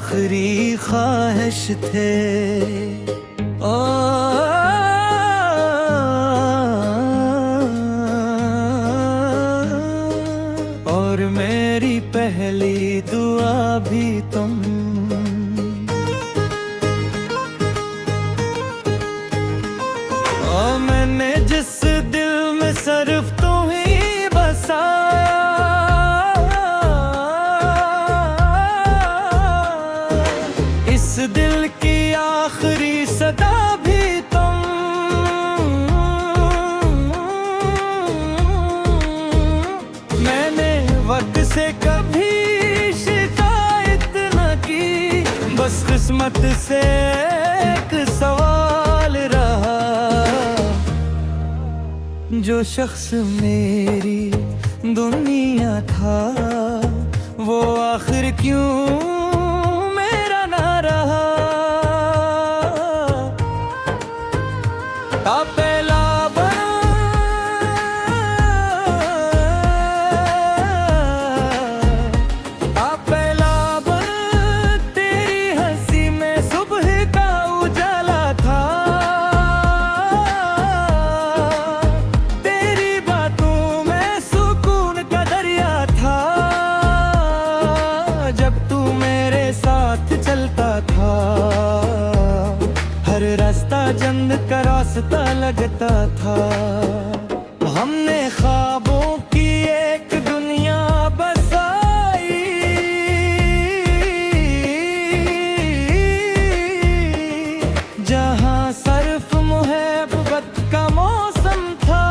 आखिरी ख्वाहिश थे। और मेरी पहली दुआ भी तुम। और मैंने जिस दिल में सिर्फ तुम ही बसाया, इस दिल की आखिरी सदा भी तुम। मैंने वक्त से कभी शिकायत न की, बस किस्मत से एक सवाल रहा। जो शख्स मेरी दुनिया था, वो आखिर क्यों मेरा ना रहा। पहला तेरी हंसी में सुबह का उजाला था। तेरी बातों में सुकून का दरिया था। जब तू मेरे साथ चलता था, हर रास्ता जन्नत का रास्ता लगता था। हमने ख्वाबों की एक दुनिया बसाई, जहां सिर्फ मोहब्बत का मौसम था।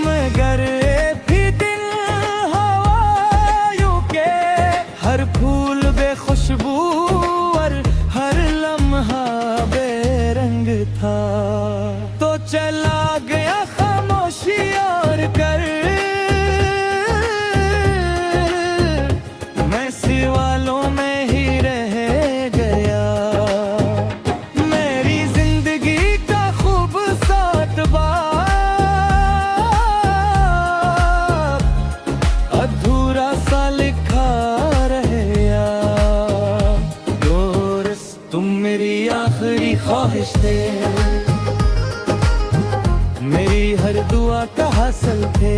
मगर भी दिन हवाओं के, हर फूल बेखुशबू और हर लम्हा बेरंग था। तो चला गया खामोशी और कर, मैं सिवालों में ही रह गया। मेरी जिंदगी का खूबसूरत बाब अधूरा सा लिखा रह गया। तुम मेरी आखिरी ख्वाहिश थे, मेरी हर दुआ का हासिल थे।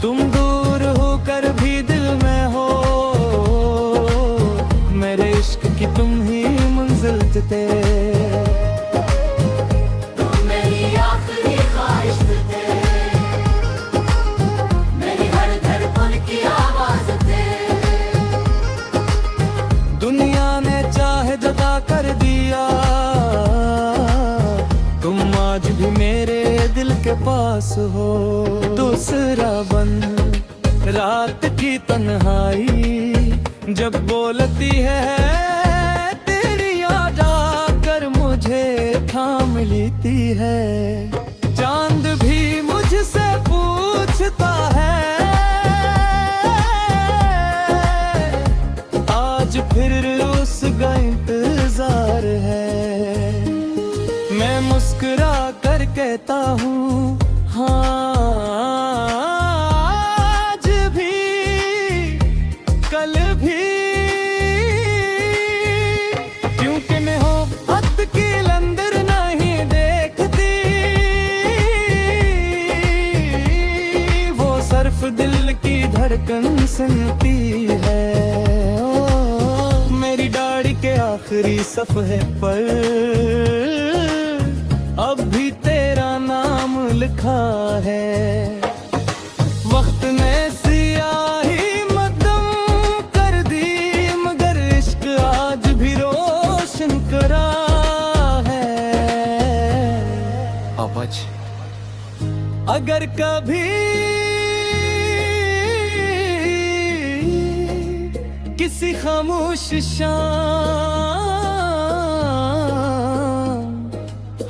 तुम दूर होकर भी दिल में हो, मेरे इश्क की तुम ही मंजिल थे। तुम मेरी आखिरी ख्वाहिश थे, मेरी हर धड़कन की आवाज थे। दुनिया ने चाहे जता कर दिया, तुम आज भी मेरे दिल के पास हो। दूसरा बन रात की तन्हाई जब बोलती है, तेरी याद आकर मुझे थाम लेती है। चांद भी मुझसे पूछता है, आज फिर उसका इंतजार है। मैं मुस्कुरा कर कहता हूँ, हाँ आज भी कल भी। क्योंकि मैं मोहब्बत की लंदर नहीं देखती, वो सिर्फ दिल की धड़कन सुनती है। मेरी दाढ़ी के आखिरी सफ़हे पर अब भी तेरा नाम लिखा है। वक्त ने सियाही मदम कर दी, मगर इश्क आज भी रोशन करा है। आवाज अगर कभी किसी खामोश शाम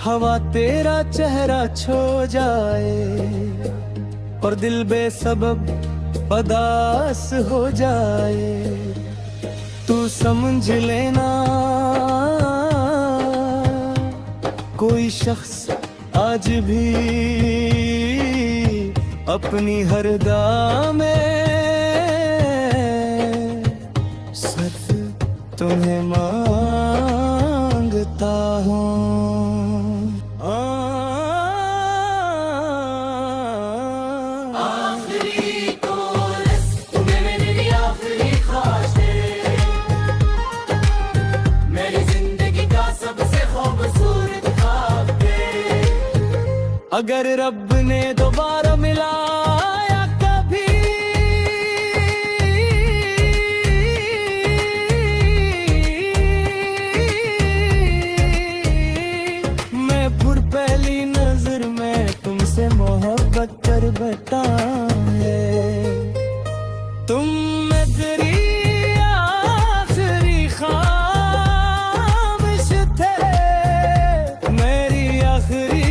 हवा तेरा चेहरा छो जाए और दिल बेसबब उदास हो जाए, तू समझ लेना कोई शख्स आज भी अपनी हर दा में सिर्फ तुम्हें मांगता हूँ। आखिरी कोरस तुम्हें मेरी आखिरी ख्वाहिश है, मेरी जिंदगी का सबसे खूबसूरत ख्वाब है। अगर रब ने दोबारा मिलाया कभी मैं फिर पहली नजर में तुमसे मोहब्बत कर बैठा है। तुम मेरी आखिरी ख्वाहिश थे, मेरी आखिरी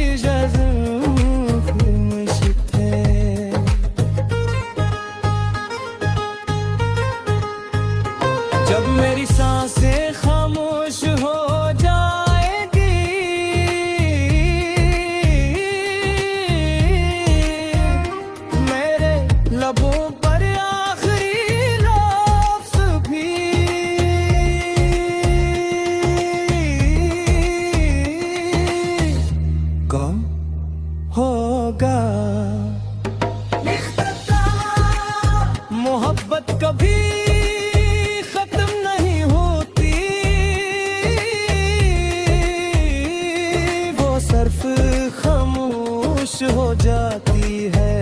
जब मेरी सांसें खामोश हो जाएगी, मेरे लबों पर आखिरी लफ्ज़ भी कम होगा। मोहब्बत कभी सिर्फ खामोश हो जाती है,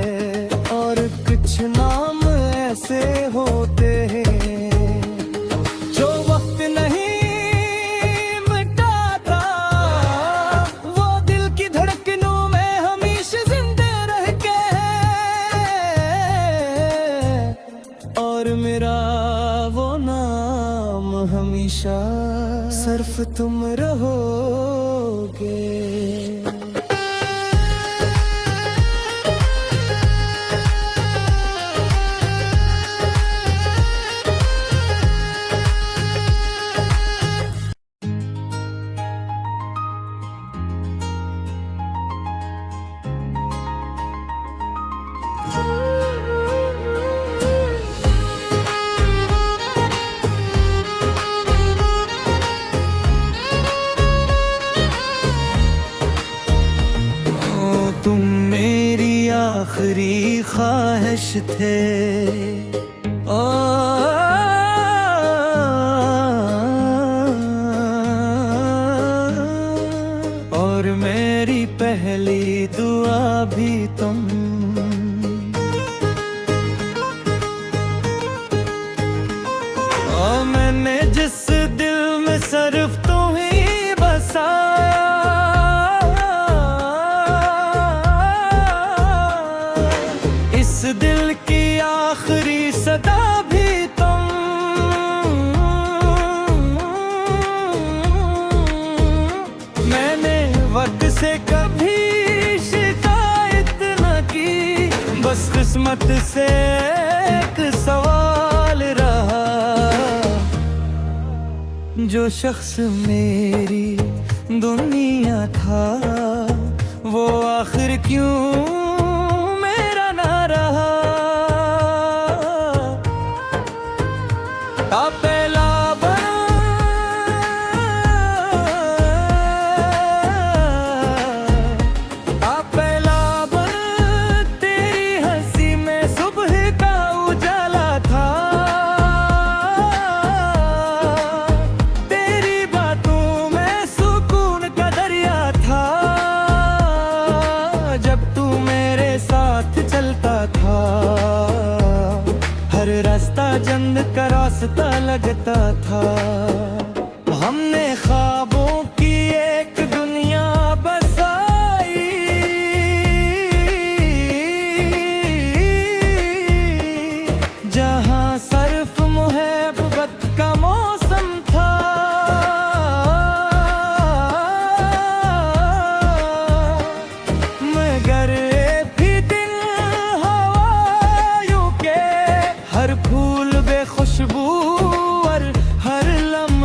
और कुछ नाम ऐसे होते हैं जो वक्त नहीं मिटाता, वो दिल की धड़कनों में हमेशा जिंदे रह के है, और मेरा वो नाम हमेशा सिर्फ तुम रहोगे। तुम मेरी आखिरी ख्वाहिश थे, और मेरी पहली दुआ भी तुम। और मैंने जिस दिल में सिर्फ तुम्हीं बसाया, इस दिल की आखिरी सदा भी तुम। मैंने वक्त से कभी शिकायत न की, बस किस्मत से एक सवाल रहा, जो शख्स मेरी दुनिया था वो आखिर क्यों मेरा ना रहा। पहला तेरी हंसी में सुबह का उजाला था, तेरी बातों में सुकून का दरिया था, जब तू मेरे साथ चलता था हर रास्ता जन्नत का रास्ता लगता था। हमने ख्वाबों की एक दुनिया बसाई, जहां सिर्फ मोहब्बत का मौसम था। मगर भी दिन हवायों के हर फूल बेखुशबू और हर लम्हा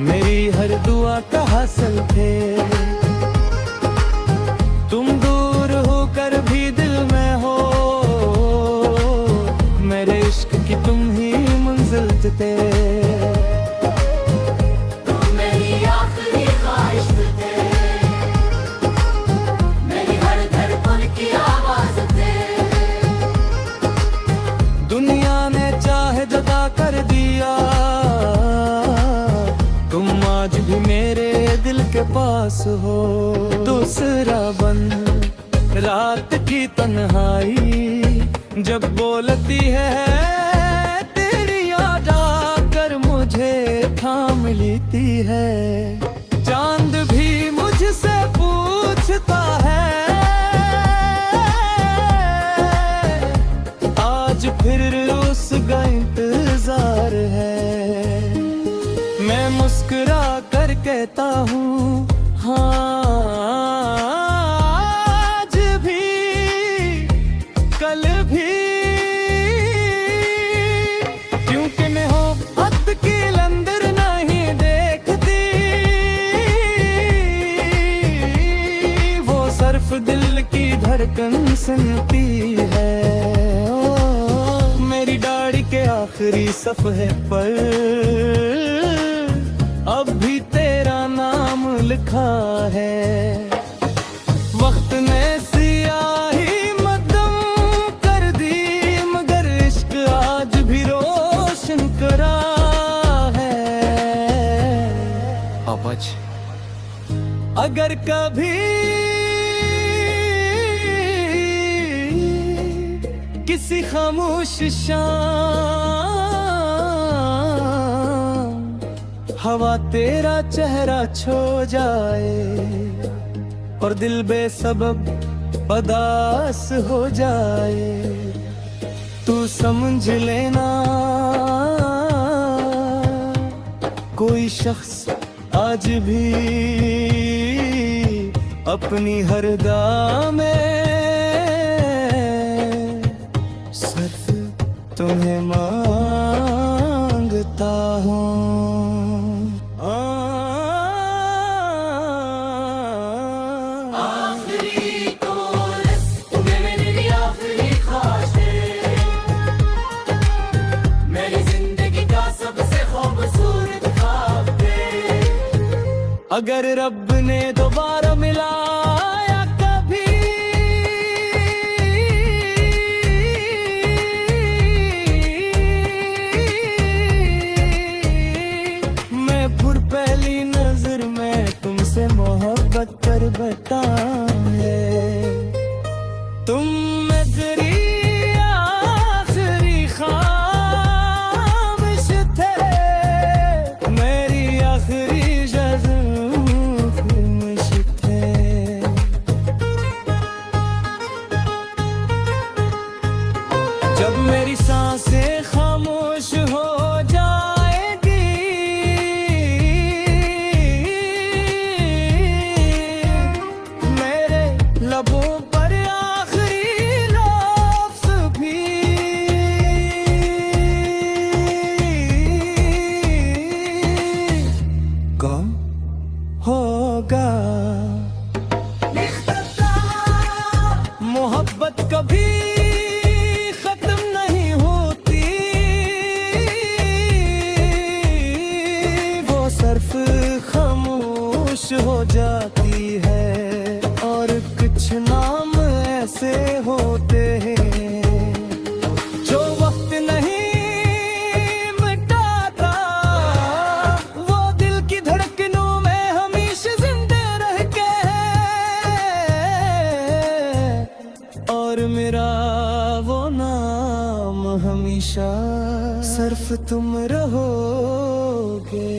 मेरी हर दुआ का हासिल थे। तुम दूर होकर भी दिल में हो, मेरे इश्क की तुम ही मंजिल थे। तुम मेरी आखिरी ख्वाहिश थे, मेरी हर धड़कन की आवाज थे। दुनिया ने चाहे जुदा कर दिया, तुम आज भी मेरे दिल के पास हो। दूसरा बन रात की तन्हाई जब बोलती है तेरी याद आकर मुझे थाम लेती है। चांद भी मुझसे पूछता है आज फिर उसका इंतजार है। मैं मुस्कुरा कर कहता हूँ हाँ आज भी कल भी, क्योंकि मैं हो हद की लंदर नहीं देखती। वो सिर्फ दिल की धड़कन सुनती है। ओ, मेरी दाढ़ी के आखिरी सफ़े पर अब भी तेरा नाम लिखा है। वक्त ने सियाही मदम कर दी, मगर इश्क आज भी रोशन करा है। अबज अगर कभी किसी खामोश शाम हवा तेरा चेहरा छो जाए और दिल बेसबब उदास हो जाए, तू समझ लेना कोई शख्स आज भी अपनी हर दा में सिर्फ तुम्हें मांगता हूँ। आखिरी कोरस तुम्हें मेरी आखिरी ख्वाहिश है, मेरी जिंदगी का सबसे खूबसूरत ख्वाब है। अगर रब ने दोबारा मिलाया कभी मैं फिर पहली नजर में तुमसे मोहब्बत कर बताए। तुम मेरी आखिरी ख्वाहिश थे, मेरी आखिरी ख्वाहिश थे। जब मेरी सांसें खामोश हो जाएगी, मेरे लबों पर आखिरी लफ्ज़ भी कम होगा। मोहब्बत कभी खत्म नहीं होती, वो सिर्फ खामोश हो जाती है। और कुछ नाम ऐसे होते हैं जो वक्त नहीं मिटाता, वो दिल की धड़कनों में हमेशा जिंदे रह के है। और मेरा वो नाम हमेशा सिर्फ तुम रहोगे।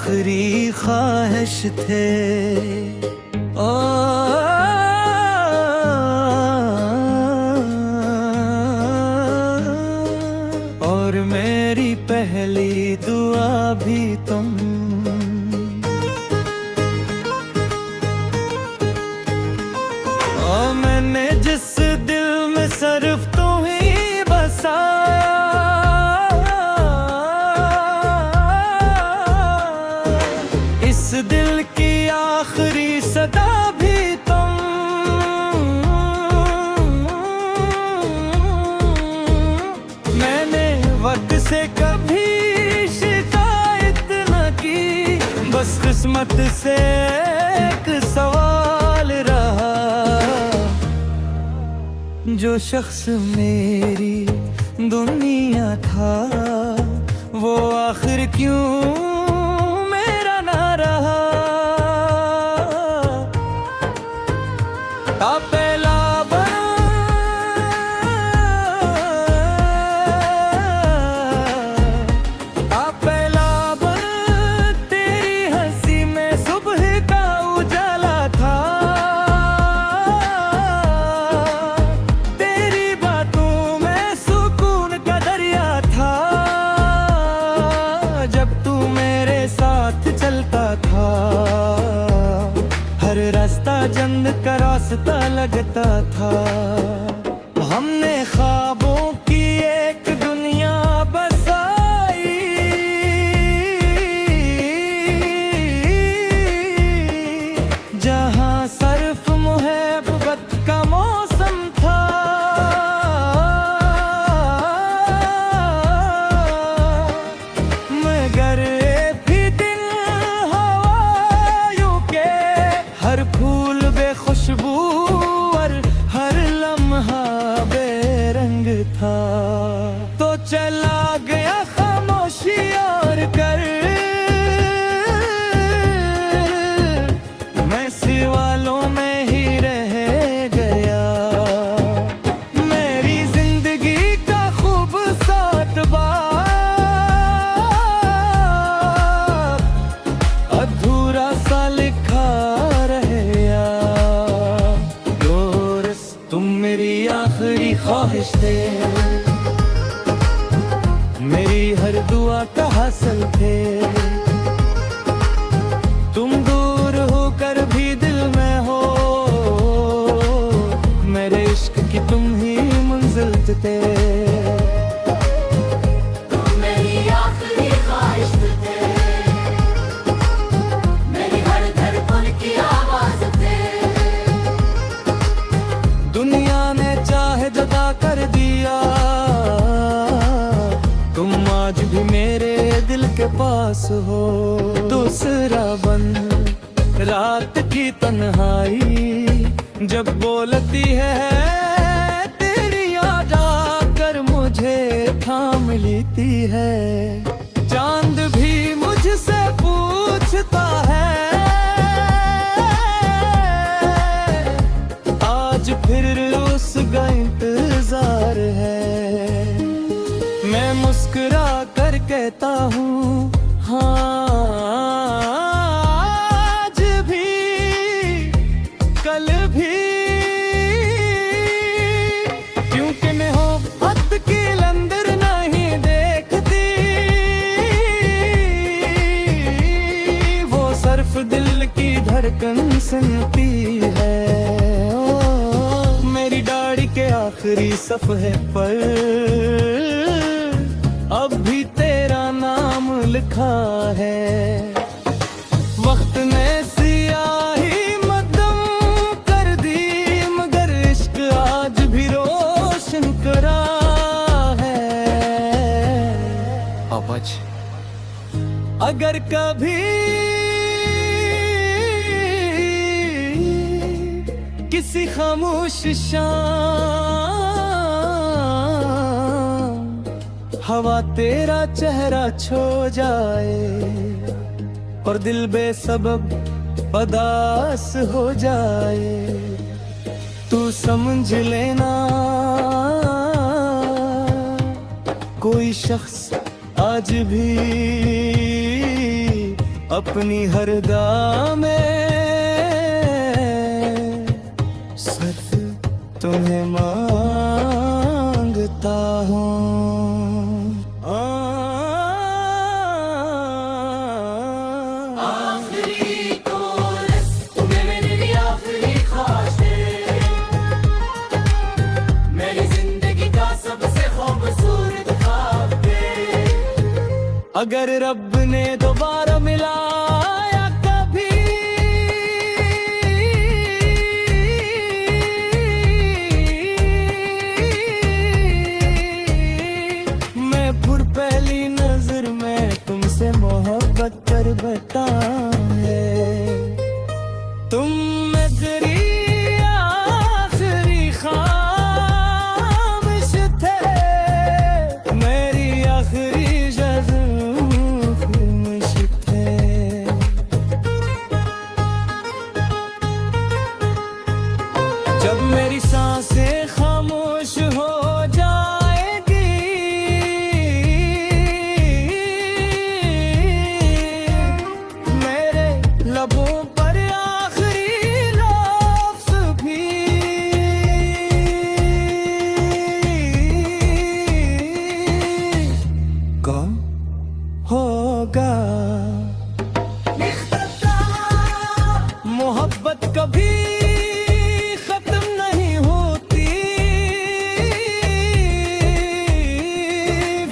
आखिरी ख्वाहिश थे। ओ और मेरी पहली दुआ भी तुम। और मैंने जिस दिल में सिर्फ तुम ही बसाया, इस दिल की आखिरी सदा भी तुम। मैंने वक्त से कभी शिकायत न की, बस किस्मत से एक सवाल रहा, जो शख्स मेरी दुनिया था वो आखिर क्यों मेरा ना रहा। पहला तेरी हंसी में सुबह का उजाला था, तेरी बातों में सुकून का दरिया था। जब तू मेरे साथ चलता था, हर रास्ता जन्नत का रास्ता लगता था। हमने ख्वाबों की एक दुनिया बसाई, जहां सिर्फ मोहब्बत का मौसम था। मगर भी दिन हवाओं के हर फूल बेखुशबू और हर लम्हा बेरंग था। तो चला गया खामोशी और कर, मैं सिवालों में ही रह गया। मेरी जिंदगी का खूबसूरत बाब अधूरा सा लिखा रह गया। दोस्त तुम मेरी आखिरी ख्वाहिश थे, मेरी हर दुआ का हासिल थे। तुम दूर होकर भी दिल में हो, मेरे इश्क की तुम ही मंजिल थे। तुम मेरी आखिरी ख्वाहिश थे, मेरी हर धड़कन की आवाज थे। दुनिया ने चाहे जुदा कर दिया, तुम आज भी मेरे दिल के पास हो। दूसरा बन रात की तन्हाई जब बोलती है तेरी याद आकर मुझे थाम लेती है। चांद भी मुझसे पूछता है, आज फिर उसका इंतजार है। मैं मुस्कुरा कर कहता हूँ हाँ, आज भी कल भी, क्योंकि मैं मोहब्बत की लंदर नहीं देखती, वो सिर्फ दिल की धड़कन सुनती है। ओ, मेरी दाढ़ी के आखिरी सफ़हे पर अब भी तेरा नाम लिखा है। वक्त ने सियाही मदम कर दी, मगर इश्क आज भी रोशन करा है। अबज अगर कभी किसी खामोश शाम हवा तेरा चेहरा छो जाए और दिल बेसबब उदास हो जाए, तू समझ लेना कोई शख्स आज भी अपनी हर दा में सिर्फ तुम्हें मांगता हूँ। आखिरी कोरस तुम्हें मेरी आखिरी ख्वाहिश है, मेरी जिंदगी का सबसे खूबसूरत ख्वाब है। अगर रब ने दोबारा मिलाया कभी मैं फिर पहली नजर में तुमसे मोहब्बत कर बताए। तुम मेरी आखिरी ख्वाहिश थे, मेरी आखिरी ख्वाहिश थे। जब मेरी सांसें खामोश हो जाएगी, मेरे लबों पर आखिरी लफ्ज़ भी कौन होगा। मोहब्बत कभी खत्म नहीं होती,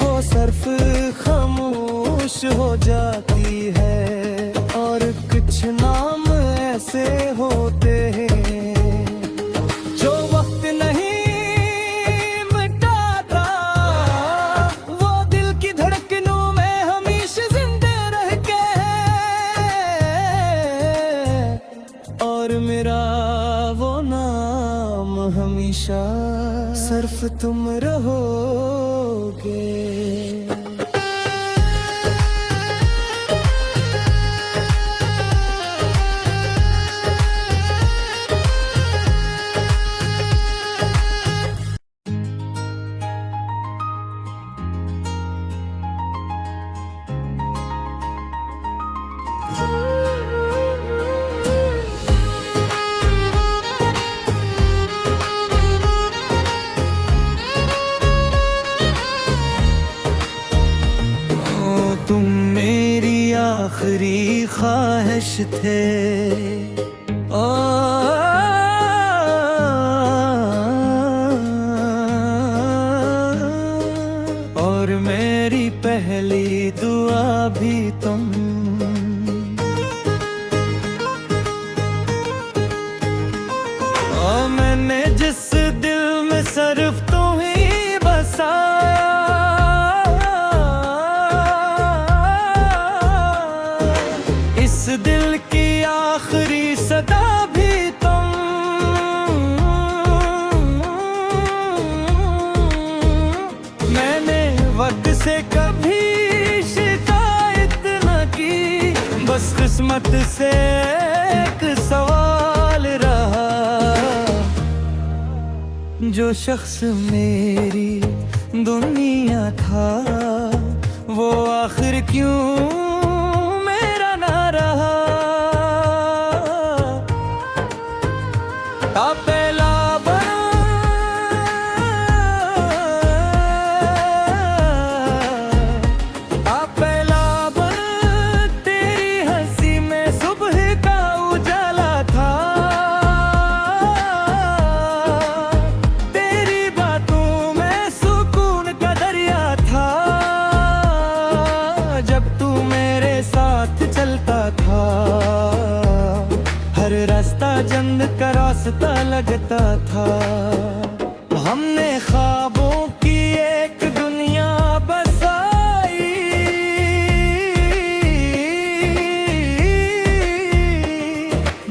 वो सिर्फ खामोश हो जाती है। और कुछ नाम ऐसे होते हैं जो वक्त नहीं मिटाता, वो दिल की धड़कनों में हमेशा जिंदे रह के। और मेरा वो नाम हमेशा सिर्फ तुम रहोगे। तुम मेरी आखिरी ख्वाहिश थे। और मेरी पहली दुआ भी तुम। और मैंने जिस दिल में सिर्फ तुम ही बसाया, इस दिल की आखिरी सदा भी तुम। मैंने वक्त से कभी शिकायत न की, बस किस्मत से एक सवाल रहा। जो शख्स मेरी दुनिया था, वो आखिर क्यों मेरा ना रहा। पहला तेरी हंसी में सुबह का उजाला था, तेरी बातों में सुकून का दरिया था। जब तू मेरे साथ चलता था, हर रास्ता जन्नत का रास्ता लगता था। हमने ख्वाबों की एक दुनिया बसाई,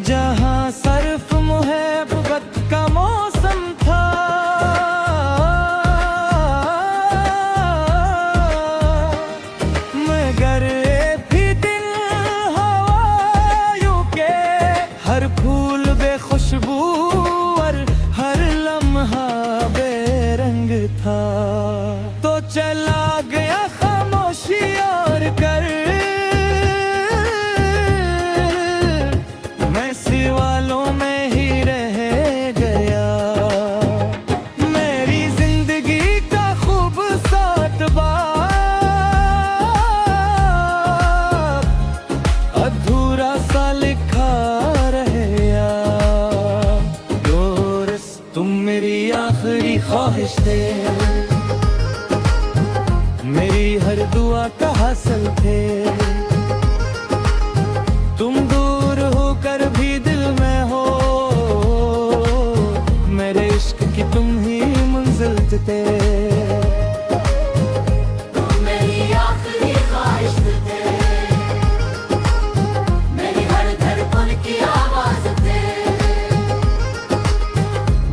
जहां सिर्फ मोहब्बत का मौसम था। मगर भी दिन हवाओं के हर फूल बेखुशबू और हर लम्हा बेरंग था। तो चला गया खामोशी और कर हर दुआ का हासिल थे। तुम दूर होकर भी दिल में हो, मेरे इश्क की तुम ही मंजिल थे। तुम मेरी आखिरी ख्वाहिश थे, मेरी हर धड़कन की आवाज थे।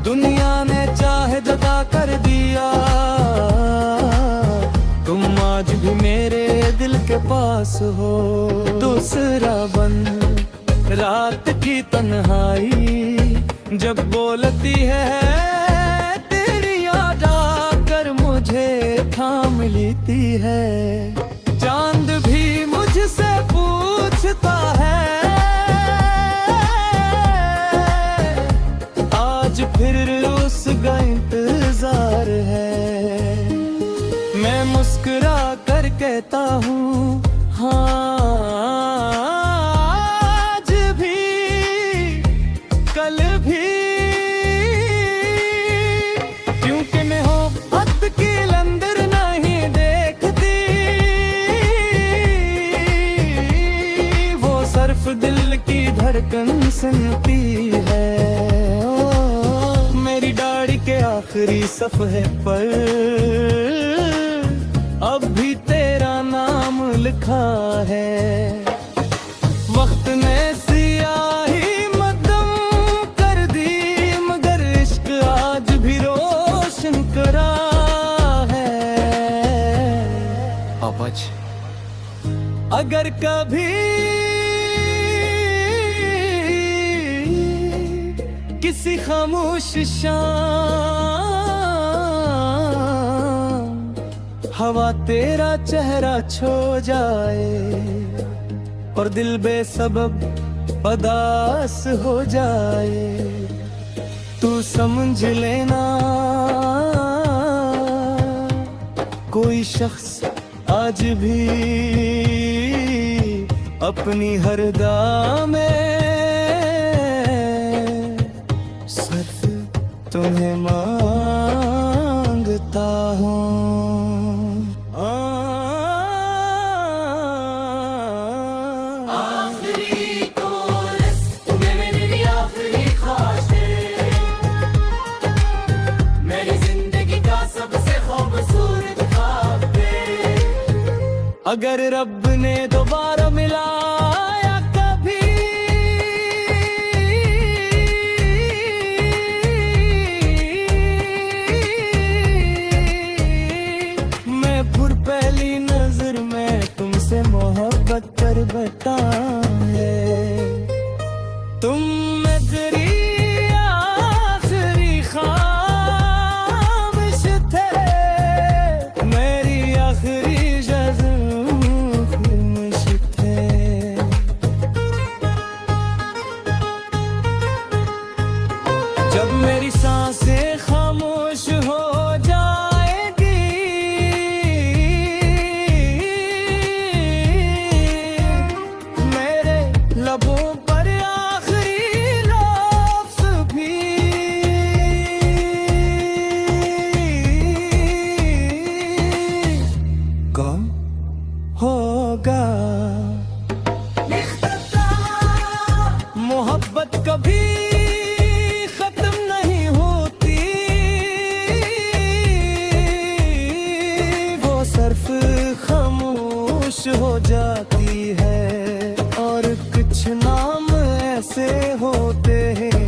दुनिया ने चाहे जुदा कर दिया, तुम आज भी मेरे दिल के पास हो। दूसरा बन रात की तन्हाई जब बोलती है, तेरी याद आकर मुझे थाम लेती है। चांद भी मुझसे पूछता है, आज फिर उसका इंतजार है। मैं मुस्कुरा कर कहता हूँ हाँ, आज भी कल भी, क्योंकि मैं मोहब्बत की लंदर नहीं देखती। वो सिर्फ दिल की धड़कन सुनती है। मेरी दाढ़ी के आखिरी सफ़े पर अब भी तेरा नाम लिखा है। वक्त ने सियाही मदम कर दी, मगर इश्क आज भी रोशन करा है। अपच अगर कभी किसी खामोश शाम हवा तेरा चेहरा छो जाए और दिल बेसबब उदास हो जाए, तू समझ लेना कोई शख्स आज भी अपनी हर दा में सिर्फ तुम्हें मांगता हूँ। आखिरी कोरस तुम्हें मेरी आखिरी ख्वाहिश है, मेरी जिंदगी का सबसे खूबसूरत ख्वाब है। अगर रब ने दोबारा मिलाया कभी, मैं फिर पहली नजर में तुमसे मोहब्बत कर बैठा है। तुम मेरी आखिरी ख्वाहिश थे, मेरी आखिरी जब मेरी सांसें खामोश हो जाएगी, मेरे लबों पर आखिरी लफ्ज़ भी कम होगा। मोहब्बत कभी सिर्फ खामोश हो जाती है और कुछ नाम ऐसे होते हैं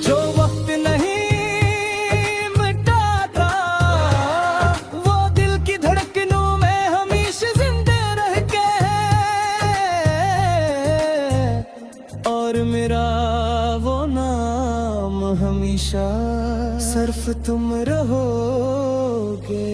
जो वक्त नहीं मिटाता। वो दिल की धड़कनों में हमेशा जिंदे रह के है, और मेरा वो नाम हमेशा सिर्फ तुम रहोगे।